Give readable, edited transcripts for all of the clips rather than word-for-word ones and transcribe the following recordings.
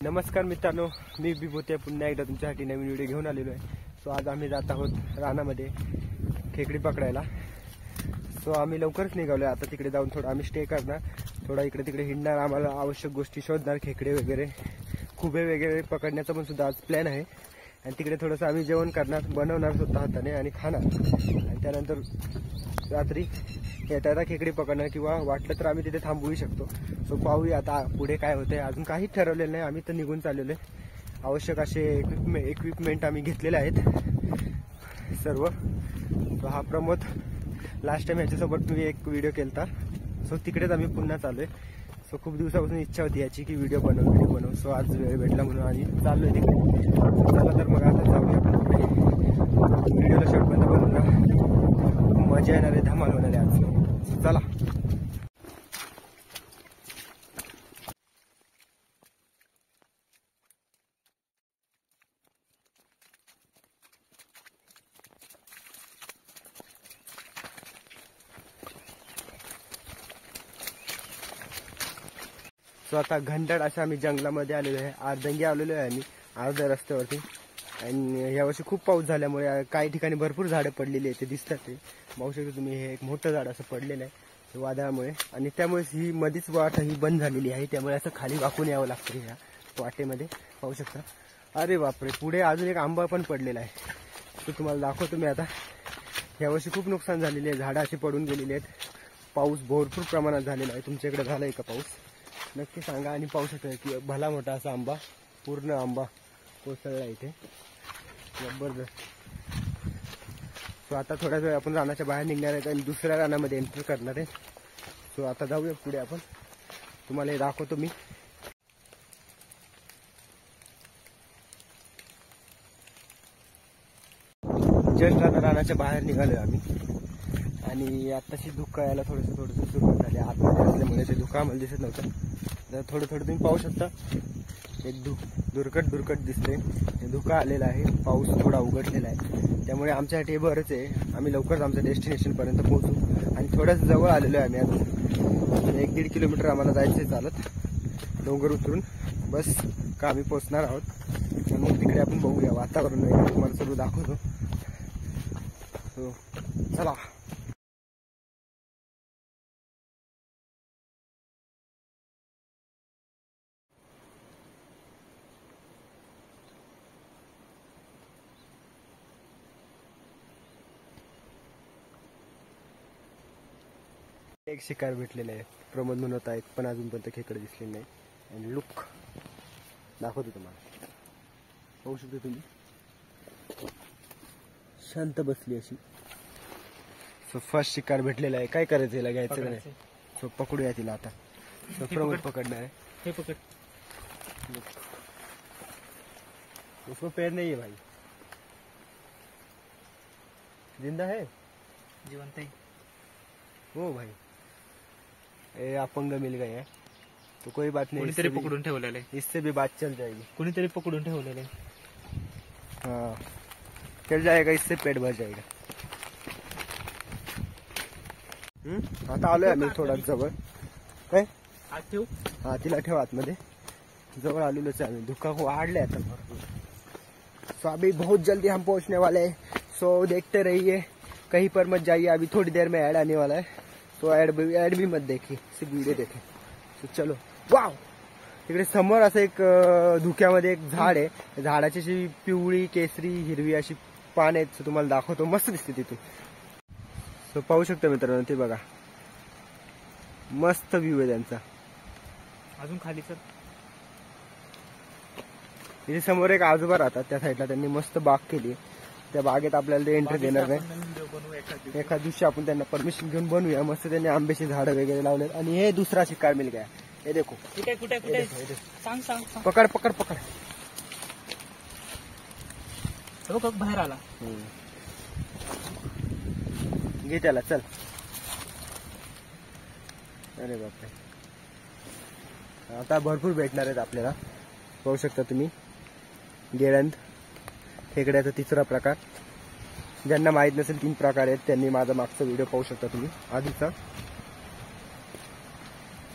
नमस्कार मित्रांनो, मी विभूते पुन्हा एकदा तुमच्यासाठी नवीन व्हिडिओ घेऊन आलेलो आहे। सो आज आम्ही जात आहोत रानामध्ये खेकडी पकडायला। सो आम्ही लवकरच निघालो। आता तिकडे जाऊन थोडा आम्ही स्टे करणार, थोडा इकडे तिकडे हिंडणार, आम्हाला आवश्यक गोष्टी शोधणार, खेकडे वगैरे खुबे वगैरे पकडण्याचा पण सुद्धा आज प्लॅन आहे। आणि तिकडे थोडंसं आम्ही जेवण करणार, बनवणार स्वतः हाताने आणि खाणार, आणि त्यानंतर रात्री येता खेकडी पकडणार किंवा वाटलं तर आम्ही तिथे थांबूही शकतो। सो पाहूया आता पुढे काय होतंय। अजून काही ठरवलेलं नाही, आम्ही तर निघून चाललेलो आहे। आवश्यक असे इक्विपमेंट आम्ही घेतलेले आहेत सर्व। सो हा प्रमोद लास्ट टाइम ह्याच्यासोबत मी एक व्हिडिओ केलता, सो तिकडेच आम्ही पुन्हा चालू आहे। सो खूप दिवसापासून इच्छा होती याची की व्हिडिओ बनवू। सो आज वेळ भेटला म्हणून आम्ही चाललोय तिकडे। चला तर मग आता जाऊया पुढे। व्हिडिओला शेवटपर्यंत बघून मजा येणार आहे, धमाल होणार आहे आज। चला सो आता घंटाड अशा आम्ही जंगलामध्ये आलेलो आहे, अर्धंगी आलेलो आहे आम्ही अर्ध्या रस्त्यावरती। आणि यावर्षी खूप पाऊस झाल्यामुळे काही ठिकाणी भरपूर झाडं पडलेली आहेत, ते दिसतात। ते पाहू शकता तुम्ही, हे एक मोठं झाड असं पडलेलं आहे वादळामुळे, आणि त्यामुळे ही मधीच वाट ही बंद झालेली आहे। त्यामुळे असं खाली वाकून यावं लागतं ह्या वाटेमध्ये, पाहू शकता। अरे बापरे, पुढे अजून एक आंबा पण पडलेला आहे, तो तुम्हाला दाखवतो मी आता। यावर्षी खूप नुकसान झालेले आहे, झाडं अशी पडून गेलेली आहेत। पाऊस भरपूर प्रमाणात झालेला आहे। तुमच्याकडे झालाय का पाऊस? नक्की सांगा। आणि पाहू शकता की भला मोठा असा आंबा, पूर्ण आंबा कोसळला इथे, जबरदस्त। सो आता थोड्या वेळ आपण रानाच्या बाहेर निघणार आहे आणि दुसऱ्या रानामध्ये एंटर करणार आहे। सो आता जाऊया पुढे, आपण तुम्हाला हे दाखवतो मी। जस्ट आता रानाच्या बाहेर निघालोय आम्ही, आणि आताशी धुका यायला थोडंसं सुरुवात झाली। आतमध्ये असल्यामुळे ते धुका आम्हाला दिसत नव्हतं, तर थोडं तुम्ही पाहू शकता। एक दुर्कट दिसते, धुका आलेला आहे। पाऊस थोडा उघडलेला आहे, त्यामुळे आमच्यासाठी बरंच आहे। आम्ही लवकरच आमच्या डेस्टिनेशन पर्यंत पोहोचू, आणि थोडंच जवळ आलेलो आहे आम्ही। आता 1-1.5 किलोमीटर आम्हाला जायचं आहे चालत, डोंगर उतरून बस का आम्ही पोहोचणार आहोत। मग तिकडे आपण बघूया वातावरण वगैरे, तुम्हाला सर्व दाखवतो। चला एक शिकार भेटलेला आहे, प्रमोद म्हणत आहेत, पण अजूनपर्यंत खेकडे दिसले नाही। आणि लुक दाखवतो तुम्हाला, पाहू शकता तुम्ही, शांत बसली अशी। सो फर्स्ट शिकार भेटलेला आहे। काय करायचं याला, घ्यायचं का नाही? सो पकडूया तिला आता। सो प्रमोद पकडणार आहे, हे पकड। उसको पैर नहीं है भाई, जिंदा है, जीवंत है। हो भाई, ए अपंग मिल गए हैं तो कोई बात नहीं, कोणीतरी पकडून ठेवलेले, इससे भी बात चल जाएगी। कोणीतरी पकडून ठेवलेले, हाँ चल जाएगा, इससे पेट भर जाएगा। आता आलोय आम्ही थोडा जवळ। काय हात ठेव, हा तिला ठेव आतमध्ये, जवळ आलेलोच आहे आम्ही। धुका वाढले आता भरपूर। सो अभी बहुत जल्दी हम पहुंचने वाले हैं। सो देखते रहिए, कहीं पर मत जाइए, अभी थोड़ी देर में ऐड आने वाला है। तो ऐड भी मत देखिए, सिर्फ वीडियो देखें। तो चलो, वाव, तिकडे समोर असं एक धुक्यामध्ये एक झाड आहे। झाडाची अशी पिवळी केसरी हिरवी अशी पान आहेत, तुम्हाला दाखवतो, मस्त दिसते तिथून। सो पाहू शकता मित्रांनो, ते बघा, मस्त व्ह्यू आहे त्यांचा। अजून खाली सर, इथे समोर एक आजोबा राहतात, त्या साईडला त्यांनी मस्त बाग केली। त्या बागेत आपल्याला ते एंट्री देणार नाही, एखाद दिवशी आपण त्यांना परमिशन घेऊन बनवूया। मस्त त्यांनी आंब्याची झाडं वगैरे लावलेत। आणि हे दुसरा शिकार मिल गया, हे देखो, कुठे कुठे कुठे सांग सांग, पकड पकड पकड, बघ बाहेर आला, घे त्याला, चल। अरे बापरे, आता भरपूर भेटणार आहेत आपल्याला, पाहू शकता तुम्ही। गेळंद खेकड्याचा तिसरा प्रकार, ज्यांना माहित नसेल 3 प्रकार आहेत त्यांनी माझा मागचा व्हिडिओ पाहू शकता तुम्ही आधीचा।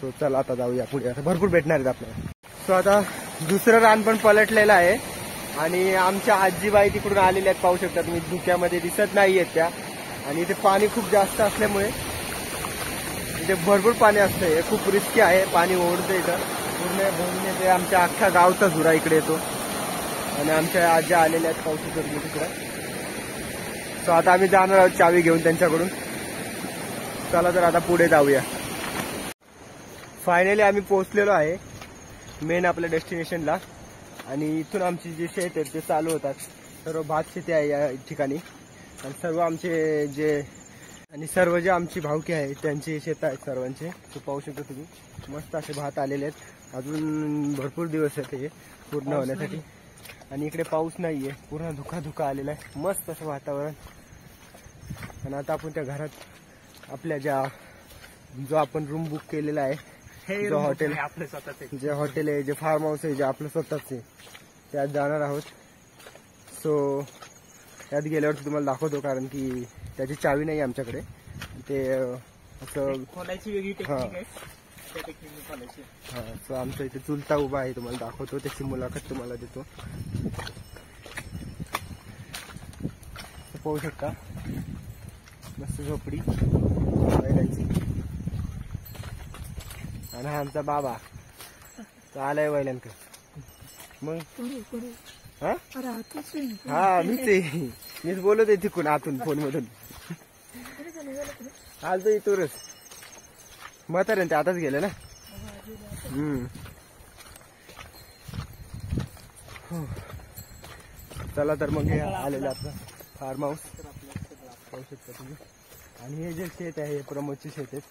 सो चला आता जाऊया पुढे, आता भरपूर भेटणार आहेत आपल्याला। सो आता दुसरं रान पण पलटलेलं आहे आणि आमच्या आजीबाई तिकडून आलेल्या आहेत, पाहू शकता तुम्ही, धुक्यामध्ये दिसत नाहीयेत त्या. आणि इथे पाणी खूप जास्त असल्यामुळे इथे भरपूर पाणी असतं, हे खूप रिस्की आहे. पाणी ओढतं इथं पूर्ण भरून येते, आमच्या अख्ख्या गावचा झुरा इकडे येतो. आणि आमच्या आजी आलेल्या आहेत, पाहू शकता तुम्ही तिकडे. सो आता आम्ही जाणार आहोत चावी घेऊन त्यांच्याकडून. चला तर आता पुढे जाऊया. फायनली आम्ही पोहोचलेलो आहे मेन आपल्या डेस्टिनेशनला. आणि इथून आमची जी शेत आहेत ते चालू होतात. सर्व भात शेती आहे या ठिकाणी. आणि सर्व आमचे जे आमची भावकी आहे त्यांची शेत आहेत सर्वांचे. तो पाहू शकतो तुम्ही, मस्त असे भात आलेले आहेत. अजून भरपूर दिवस आहेत हे पूर्ण होण्यासाठी. आणि इकडे पाऊस नाहीये, पूर्ण धुका आलेला आहे. मस्त असं वातावरण. आणि आता आपण त्या घरात आपल्या जो आपण रूम बुक केलेला आहे, जो हॉटेल आपलं स्वतःच जे हॉटेल आहे, जे फार्म हाऊस आहे, जे आपलं स्वतःच आहे, त्यात जाणार आहोत. सो त्यात गेल्यावर तुम्हाला दाखवतो, कारण की त्याची चावी नाही आमच्याकडे. ते असं खोलायची वेगळी टेक्निक आहे, त्या टेक्निकने खोलायची. हा. सो आमचा इथे चुलता उभा आहे, तुम्हाला दाखवतो, त्याची मुलाखत तुम्हाला देतो. पाहू शकता मस्त झोपडी बैलांची. आणि हा आमचा बाबा तो आलाय बैलांकडे. मग हा मीच बोलत आहे तिकून आतून फोन मधून. आलतो इथूनच म्हातारे ते आताच गेले ना. चला तर मग हे आलेलं आपलं फार्म हाऊस पाहू शकता तुम्ही. आणि हे जे शेत आहे हे प्रमोदचे शेत आहेत.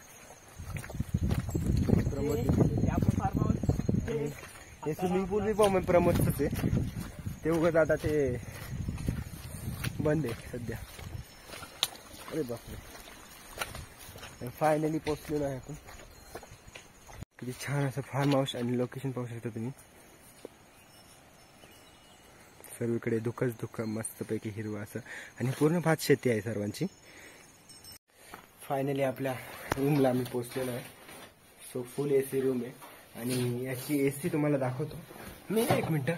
हे स्विमिंग पूल बी पाहू प्रमोदच आहे. ते उगत आता ते बंद आहे सध्या. अरे बापरे, फायनली पोहोचलेलो आहे आपण. किती छान असं फार्म हाऊस आणि लोकेशन पाहू शकता तुम्ही. सर्वीकडे धुकच मस्तपैकी हिरवं असं. आणि पूर्ण भात शेती आहे सर्वांची. फायनली आपल्या रूमला आम्ही पोहोचलेलो आहे. सो फुल AC रूम आहे. आणि याची AC तुम्हाला दाखवतो मी, एक मिनिट.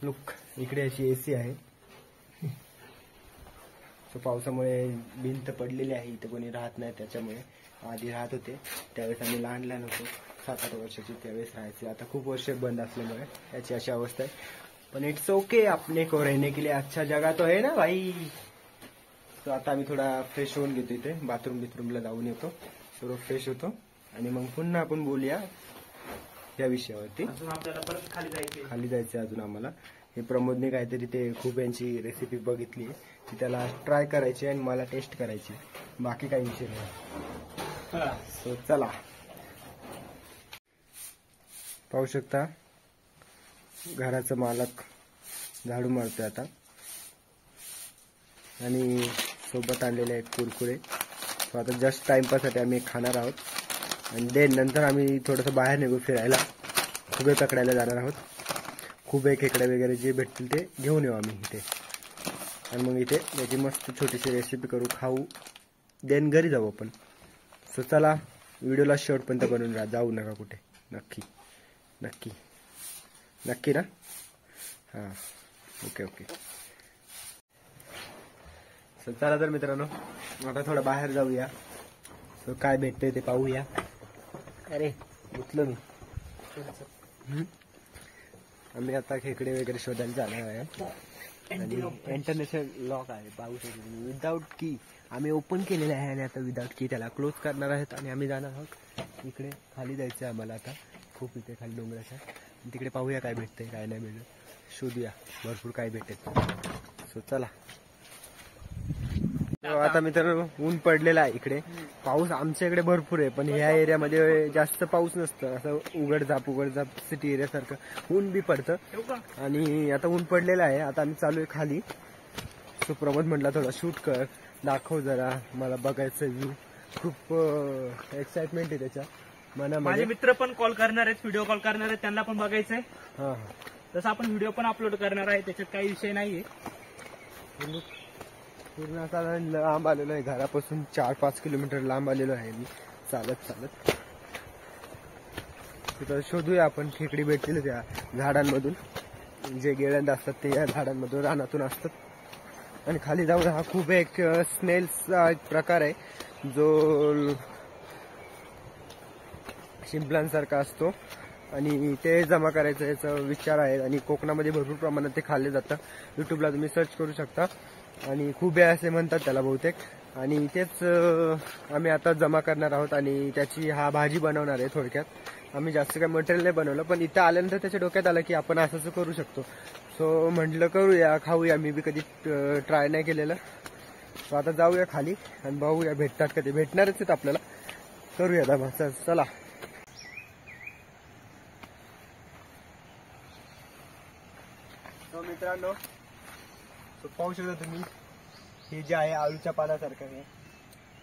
लुक, इकडे याची AC आहे. सो पावसामुळे भिंत पडलेली आहे, इथं कोणी राहत नाही. त्याच्यामुळे आधी राहत होते त्यावेळेस आम्ही लहान होतो, 7-8 वर्षाची, त्यावेळेस राहायचे. आता खूप वर्ष बंद असल्यामुळे याची अशी अवस्था आहे. पण इट्स ओके, अपने को रहने के लिए अच्छा जगह तो है ना भाई. तो आता आम्ही थोडा फ्रेश होऊन घेतो, इथे बाथरूमला जाऊन येतो, सर्व फ्रेश होतो. आणि मग पुन्हा आपण बोलूया या विषयावरती. अजून आपल्याला परत खाली जायचे अजून आम्हाला. हे प्रमोदने काहीतरी ते खूप यांची रेसिपी बघितली, ती त्याला ट्राय करायची आणि मला टेस्ट करायची. बाकी काही विषय नाही. सो चला, पाहू शकता घराचा मालक झाडू मारतोय आता. आणि सोबत आणलेले आहेत कुरकुरे. सो आता जस्ट टाइमपाससाठी आम्ही खाणार आहोत. आणि देन नंतर आम्ही थोडंसं बाहेर निघू फिरायला, खुबे पकडायला जाणार आहोत. खुबे, खेकडे वगैरे जे भेटतील ते घेऊन येऊ आम्ही इथे. आणि मग इथे त्याची मस्त छोटीशी रेसिपी करू, खाऊ, देन घरी जाऊ आपण. सो चला, व्हिडिओला शेवटपर्यंत बनवून राहा, जाऊ नका कुठे. नक्की नक्की नक्की ना. हां, ओके. सो चला तर मित्रांनो, आता थोडं बाहेर जाऊया. सो काय भेटतंय ते पाहूया. अरे उठलो मी. आम्ही आता खेकडे वगैरे शोधायला जाणार आहे. आणि इंटरनॅशनल लॉक आहे, पाहू शकतो विदाउट की. आम्ही ओपन केलेलं आहे आणि आता विदाउट की त्याला क्लोज करणार आहेत. आणि आम्ही जाणार आहोत इकडे खाली जायचं आहे आम्हाला आता, खूप इथे खाली डोंगराच्या. तिकडे पाहूया काय भेटतंय काय नाही भेटत, शोधूया भरपूर काय भेटेल. सो चला. आता मित्रांनो ऊन पडलेला आहे इकडे. पाऊस आमच्या इकडे भरपूर आहे, पण ह्या एरियामध्ये जास्त पाऊस नसतं. असं उघडझाप सिटी एरिया सारखं ऊन बी पडतं. आणि आता ऊन पडलेलं आहे. आता आम्ही चालू आहे खाली. सो प्रमोद म्हटला थोडा शूट कर, दाखव जरा, मला बघायचं व्ह्यू. खूप एक्साइटमेंट आहे त्याच्या मनामध्ये. माझे मित्र पण कॉल करणार आहेत, व्हिडिओ कॉल करणार आहेत, त्यांना पण बघायचंय. हा, तसं आपण व्हिडिओ पण अपलोड करणार आहे, त्याच्यात काही विषय नाहीये. पूर्ण आता लांब आलेलो आहे घरापासून, 4-5 किलोमीटर लांब आलेलो आहे मी चालत. तिथं शोधूया आपण खेकडी भेटतील त्या झाडांमधून, जे गेळंद असतात ते या झाडांमधून रानातून असतात. आणि खाली जाऊन हा खूप एक स्नेल्सचा एक प्रकार आहे जो शिंपलांसारखा असतो आणि ते जमा करायचा याचा विचार आहे. आणि कोकणामध्ये भरपूर प्रमाणात ते खाल्ले जातं. युट्यूबला तुम्ही सर्च करू शकता. आणि खुबे असे म्हणतात त्याला बहुतेक. आणि तेच आम्ही आता जमा करणार आहोत आणि त्याची भाजी बनवणार आहे. थोडक्यात आम्ही जास्त काही मटेरियल नाही बनवलं, पण इथं आल्यानंतर त्याच्या डोक्यात आलं की आपण असं करू शकतो. सो म्हटलं करूया, खाऊया. मी बी कधी ट्राय नाही केलेलं. सो आता जाऊया खाली आणि बघूया भेटतात का ते. भेटणारच आहेत आपल्याला. करूया जमा. चला. मित्रांनो, पाहू शकता तुम्ही, हे जे आहे आळूच्या पानासारखं आहे.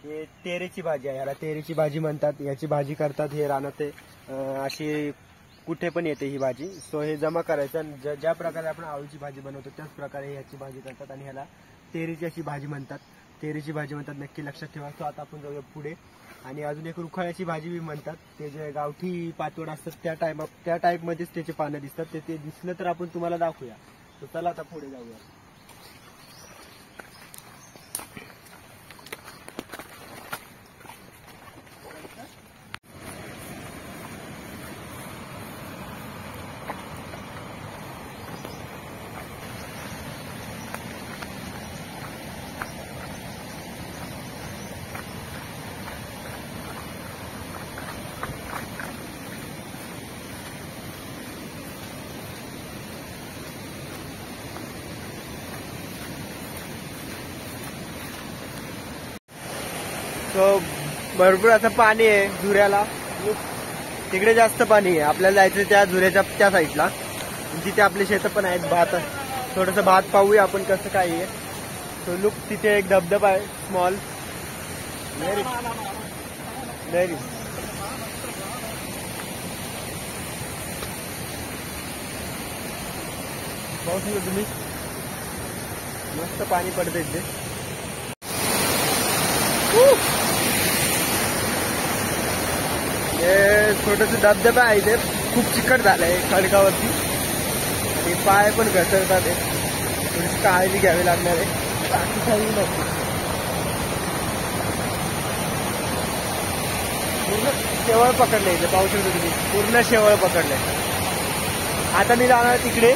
हे तेरेची भाजी आहे. याला तेरेची भाजी म्हणतात. याची भाजी करतात हे रानात. अशी कुठे पण येते ही भाजी. सो हे जमा करायचं. ज्या प्रकारे आपण आळूची भाजी बनवतो त्याच प्रकारे ह्याची भाजी करतात आणि ह्याला तेरेची अशी भाजी म्हणतात. तेरेची भाजी म्हणतात, नक्की लक्षात ठेवा. सो आता आपण जाऊया पुढे. आणि अजून एक रुखाळ्याची भाजी बी म्हणतात. ते जे गावठी पातोड असतात त्या टाईपमध्येच त्याचे पानं दिसतात. ते दिसलं तर आपण तुम्हाला दाखवूया. तर चला आता पुढे जाऊया. सो भरपूर असं पाणी आहे झुऱ्याला. तिकडे जास्त पाणी आहे. आपल्याला जायचं त्या झुऱ्याच्या त्या साईडला. तिथे आपले शेतं पण आहेत. भात, थोडंसं भात पाहूया आपण कसं काय आहे. सो लुक, तिथे एक धबधबा आहे स्मॉल. व्हेरी पाहू शकता तुम्ही, मस्त पाणी पडतं इथे. हे छोटस धबधबा आहे. इथे खूप चिकट झालंय खडकावरती आणि पाय पण घसरतात. थोडीशी काळजी घ्यावी लागणार आहे. बाकी काही नको. पूर्ण शेवळ पकडलंय इथे. पाहू शकतो तुम्ही, पूर्ण शेवळ पकडलंय. आता मी जाणार तिकडे.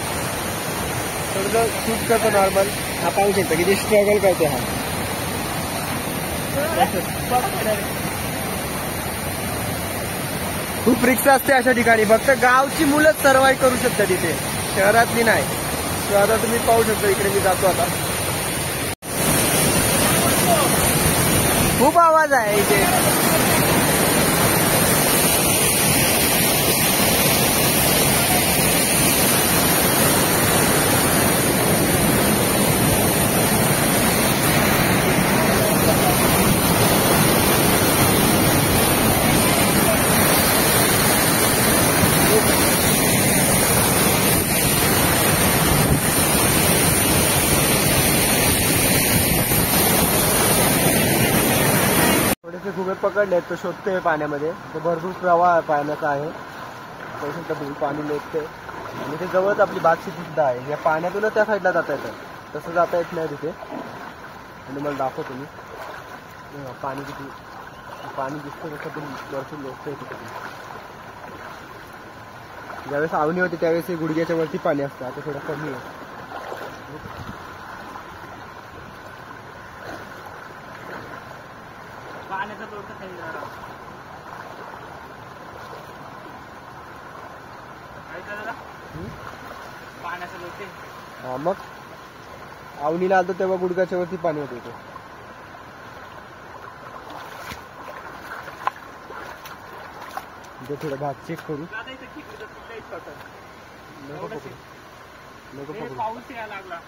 थोडंसं शूट करतो नॉर्मल. हा पाहू शकता किती स्ट्रगल करतो हा. खूप रिक्षा असते अशा ठिकाणी. फक्त गावची मुलंच सर्वाइव्ह करू शकतात इथे, शहरातली नाही. तर आता तुम्ही पाहू शकता इकडे मी जातो आता. खूप आवाज आहे इथे. घुमे पकडले तो शोधतोय पाण्यामध्ये. तो भरपूर प्रवाह पाण्याचा आहे. पाणी लेकते आणि ते जवळच आपली भातशेती सुद्धा आहे. या पाण्यातूनच त्या साईडला जाता येतं. तसं जाता येत नाही तिथे. आणि मला दाखवतो मी पाणी किती पाणी दिसतं. तसं पण भरपूर लोक तिथे. ज्यावेळेस आवणी होती त्यावेळेस गुडघ्याच्या वरती पाणी असतं. आता थोडं कमी आहे. पाण्याचा लोट पाण्याचा लोट. हा, मग आवणीला आलं तेव्हा गुडघ्याच्या वरती पाणी होतं इथे. थोडं भात चेक करू. पाऊस यायला लागला.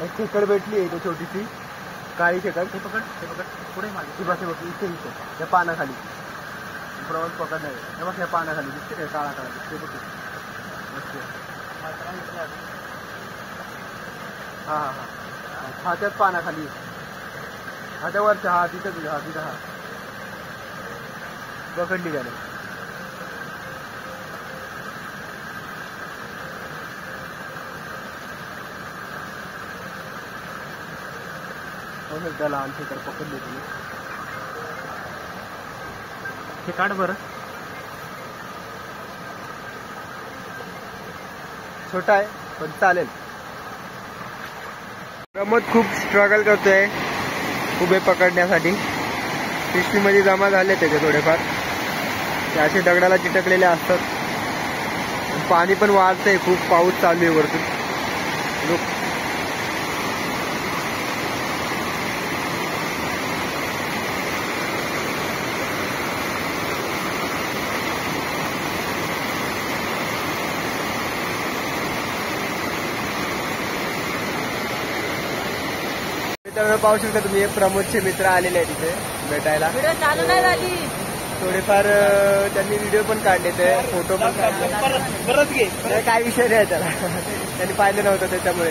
एक खेकड भेटली आहे छोटीशी काळी खेकड. हे पकड, हे पकड. पुढे मागे ती बस बघ इथे इथे त्या पानाखाली. प्रवास पकडणार आहे. हे बघ या पानाखाली दिसते काय, काळा काळा दिसते बघ. हा हा हा हा त्याच पानाखाली. हा त्या वरच्या. हा तिथं तुझ्या. हा तिथं. हा पकडली त्याने. त्या लहान खेकडे पकडले तुम्ही. हे काढ बरं. छोटा आहे पण चालेल. प्रमोद खूप स्ट्रगल करतोय उभे पकडण्यासाठी. पिशवीमध्ये जमा झाले त्याचे थोडेफार. ते असे दगडाला चिटकलेले असतात. पाणी पण वाढतंय खूप. पाऊस चालू आहे वरतून. मित्रांनो पाहू शकता तुम्ही प्रमोदचे मित्र आलेले आहेत तिथे भेटायला. व्हिडिओ चालू नाही झाली. थोडेफार त्यांनी व्हिडिओ पण काढले ते फोटो पण काढले. परत घे. नाही, काय विषय नाही त्याला. त्यांनी पाहिलं नव्हतं त्याच्यामुळे.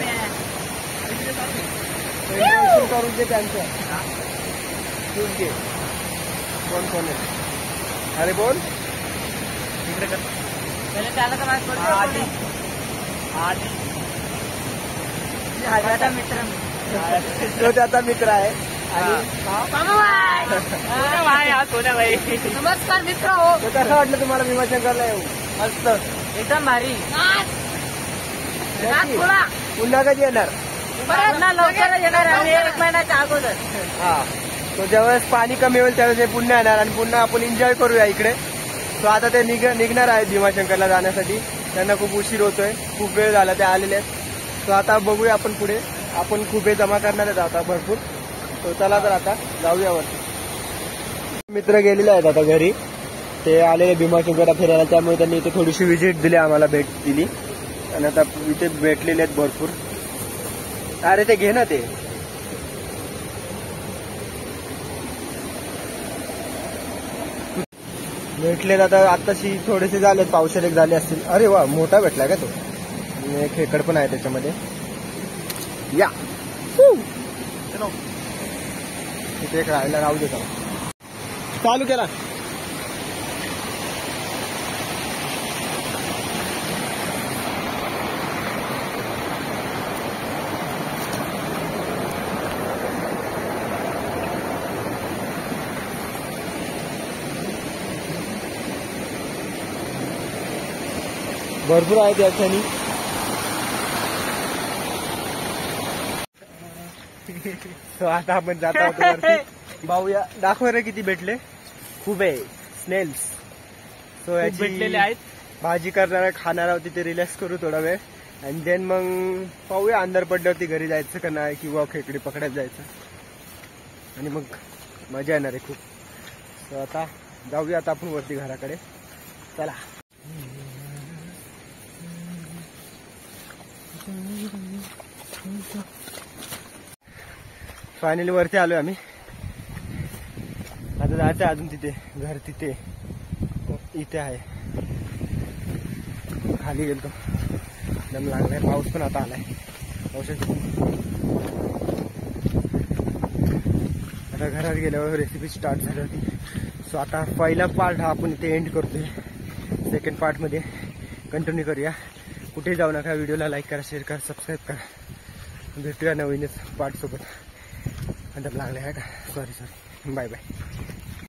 इंट्रोडक्शन करून घे त्यांचं. तूच घे. कोण कोण आहे. अरे बोल. इकडे कर. पहिले त्याला तर माहित पडलं. आधी माझा मित्र तो त्याचा मित्र आहे. आणि सोन्याबाई. नमस्कार मित्र हो. तो कसं वाटलं तुम्हाला भीमाशंकरला येऊ. मस्त. एकदम भारी. नक्की. पुन्हा कधी येणार. पुन्हा लवकर येणार आम्ही 1 महिन्याच्या अगोदर. हा. तो ज्यावेळेस पाणी कमी होईल त्यावेळेस हे पुन्हा येणार आणि पुन्हा आपण एन्जॉय करूया इकडे. तो आता ते निघणार आहे भीमाशंकरला जाण्यासाठी. त्यांना खूप उशीर होतोय. खूप वेळ झाला ते आलेले आहेत. तो आता बघूया आपण पुढे. आपण खूप जमा करणार आहेत आता भरपूर. तो चला तर आता जाऊया वरती. मित्र गेलेले आहेत आता घरी. ते आलेले भीमाशंकरला फिरायला. त्यामुळे त्यांनी इथे थोडीशी व्हिजिट दिली आम्हाला. भेट दिली आणि आता इथे भेटलेले आहेत भरपूर. अरे ते घे ना ते. भेटलेत आता. आत्ताशी थोडेसे झालेत. पावशेर एक झाले असतील. अरे वा मोठा भेटलाय का तो. एक खेकड पण आहे त्याच्यामध्ये. या तिथे एक राहायला राहू देता. चालू केला. भरपूर आहेत या क्षणी. सो आता आपण जात आहोत वरती. भाऊया दाखव रे किती भेटले. खूप आहे स्नेल्स. सो याची भेटलेले आहेत. भाजी करणार खाणार आहोत तिथे. रिलॅक्स करू थोडा वेळ आणि देन मग पाहूया अंधार पडल्यावरती घरी जायचं का नाही किंवा खेकडी पकडायला जायचं. आणि मग मजा येणार आहे खूप. सो आता जाऊया आता आपण वरती घराकडे. चला. फायनली वरती आलोय आम्ही. आता जायचं अजून तिथे. घर तिथे इथे आहे. खाली गेलतो. दम लागलाय. पाऊस पण आता आलाय. आता घरात गेल्यावर रेसिपी स्टार्ट झाली होती. सो आता पहिला पार्ट हा आपण इथे एंड करतोय. सेकंड पार्ट मध्ये कंटिन्यू करूया. कुठे जाऊ नका. व्हिडिओला लाईक करा, शेअर करा, सबस्क्राईब करा. भेटूया नवीनच पार्ट सोबत. अंदर लागले आहे का. Sorry bye bye.